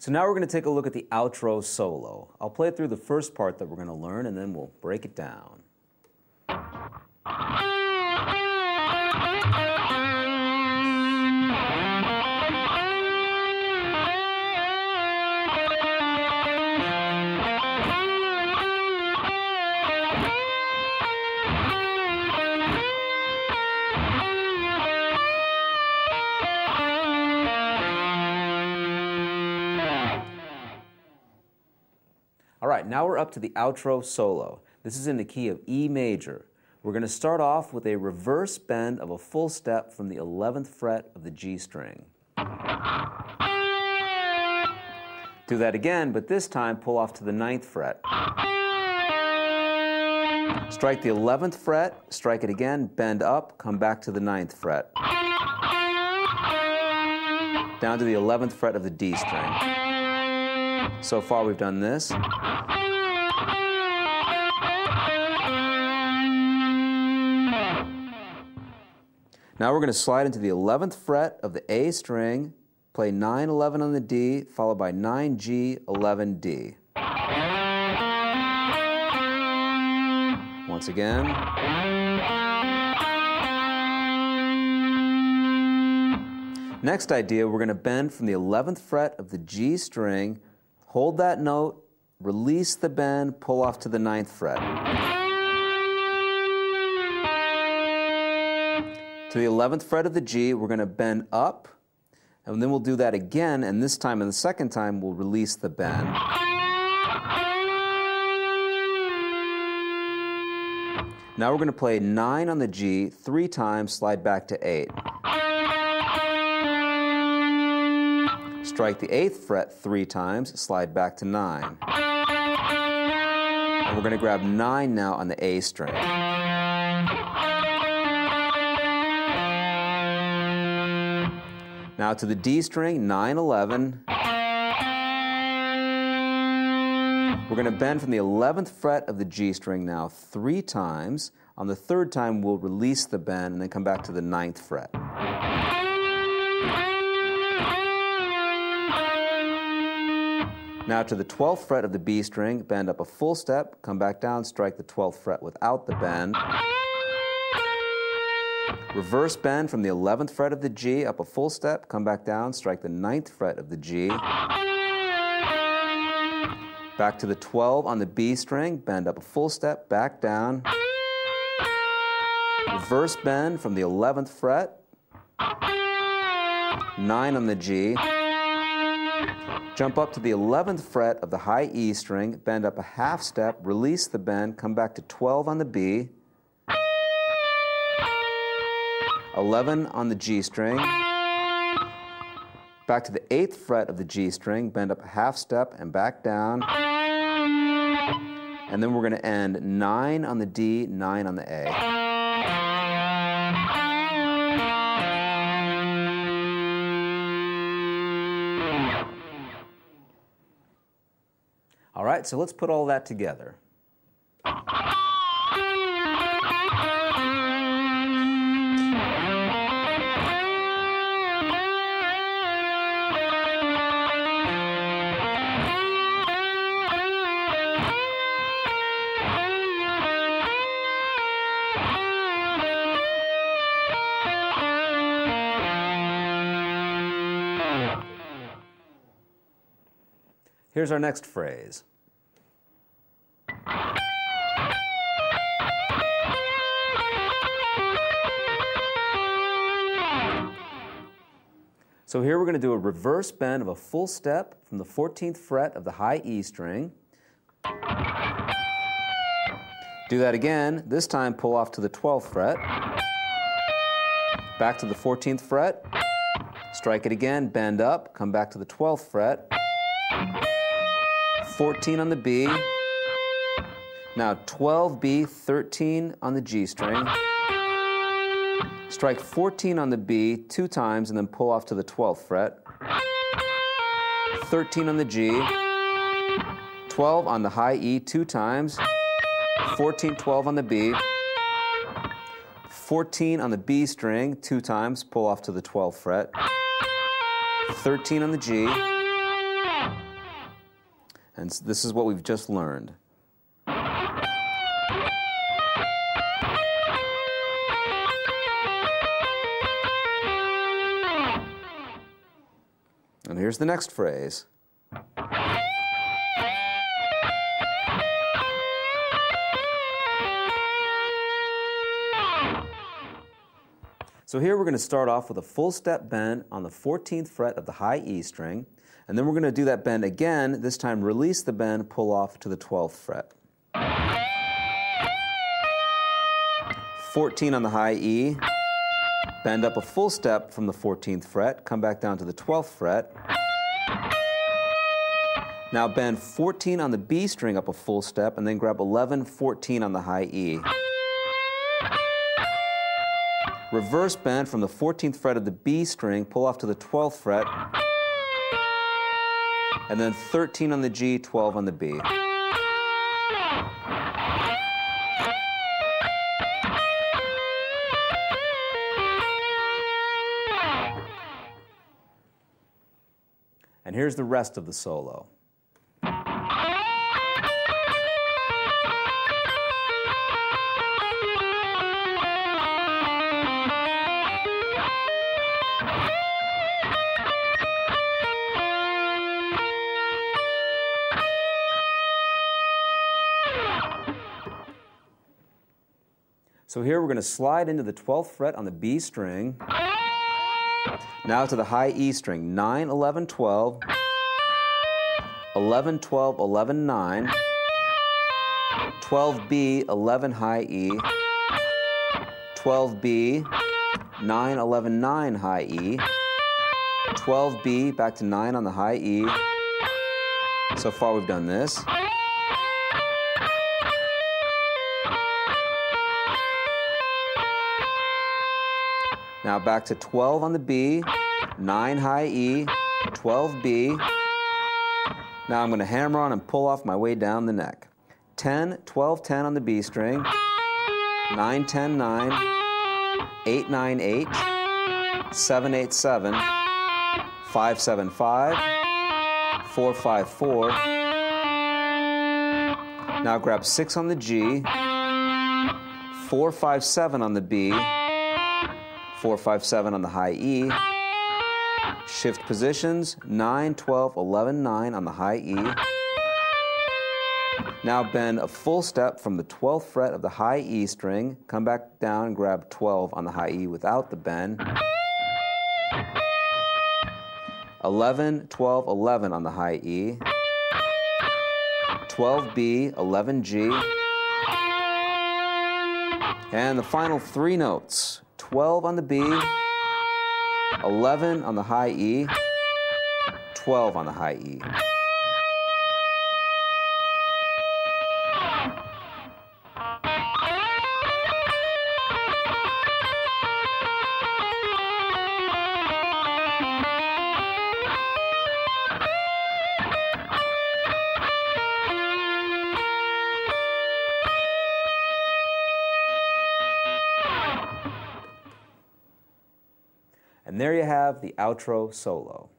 So now we're going to take a look at the outro solo. I'll play it through the first part that we're going to learn, and then we'll break it down. All right, now we're up to the outro solo. This is in the key of E major. We're going to start off with a reverse bend of a full step from the 11th fret of the G string. Do that again, but this time pull off to the 9th fret. Strike the 11th fret, strike it again, bend up, come back to the 9th fret. Down to the 11th fret of the D string. So far we've done this. Now we're going to slide into the 11th fret of the A string, play 9, 11 on the D, followed by 9, G, 11, D. Once again. Next idea, we're going to bend from the 11th fret of the G string, hold that note, release the bend, pull off to the 9th fret. To the 11th fret of the G, we're going to bend up, and then we'll do that again, and this time, and the second time, we'll release the bend. Now we're going to play 9 on the G 3 times, slide back to 8. Strike the 8th fret 3 times, slide back to 9. And we're going to grab 9 now on the A string. Now to the D string, 9, 11. We're going to bend from the 11th fret of the G string now 3 times. On the 3rd time, we'll release the bend and then come back to the 9th fret. Now to the 12th fret of the B string, bend up a full step, come back down, strike the 12th fret without the bend. Reverse bend from the 11th fret of the G, up a full step, come back down, strike the 9th fret of the G. Back to the 12 on the B string, bend up a full step, back down. Reverse bend from the 11th fret, 9 on the G. Jump up to the 11th fret of the high E string, bend up a half step, release the bend, come back to 12 on the B. 11 on the G string, back to the 8th fret of the G string, bend up a half step and back down, and then we're going to end 9 on the D, 9 on the A. All right, so let's put all that together. Here's our next phrase. So here we're going to do a reverse bend of a full step from the 14th fret of the high E string. Do that again. This time pull off to the 12th fret. Back to the 14th fret. Strike it again, bend up, come back to the 12th fret. 14 on the B. Now 12B, 13 on the G string. Strike 14 on the B 2 times and then pull off to the 12th fret. 13 on the G. 12 on the high E 2 times. 14, 12 on the B. 14 on the B string 2 times, pull off to the 12th fret. 13 on the G. And this is what we've just learned. And here's the next phrase. So here we're going to start off with a full step bend on the 14th fret of the high E string, and then we're going to do that bend again, this time release the bend, pull off to the 12th fret. 14 on the high E, bend up a full step from the 14th fret, come back down to the 12th fret. Now bend 14 on the B string up a full step, and then grab 11, 14 on the high E. Reverse bend from the 14th fret of the B string, pull off to the 12th fret, and then 13 on the G, 12 on the B. And here's the rest of the solo. So here we're going to slide into the 12th fret on the B string. Now to the high E string, 9, 11, 12, 11, 12, 11, 9, 12B, 11 high E, 12B, 9, 11, 9 high E, 12B, back to 9 on the high E. So far we've done this. Now back to 12 on the B, 9 high E, 12B. Now I'm going to hammer on and pull off my way down the neck. 10, 12, 10 on the B string, 9, 10, 9, 8, 9, 8, 7, 8, 7, 5, 7, 5, 4, 5, 4. Now grab 6 on the G, 4, 5, 7 on the B, 4, 5, 7 on the high E, shift positions, 9, 12, 11, 9 on the high E. Now bend a full step from the 12th fret of the high E string, come back down and grab 12 on the high E without the bend. 11, 12, 11 on the high E, 12B, 11G, and the final three notes. 12 on the B, 11 on the high E, 12 on the high E. And there you have the outro solo.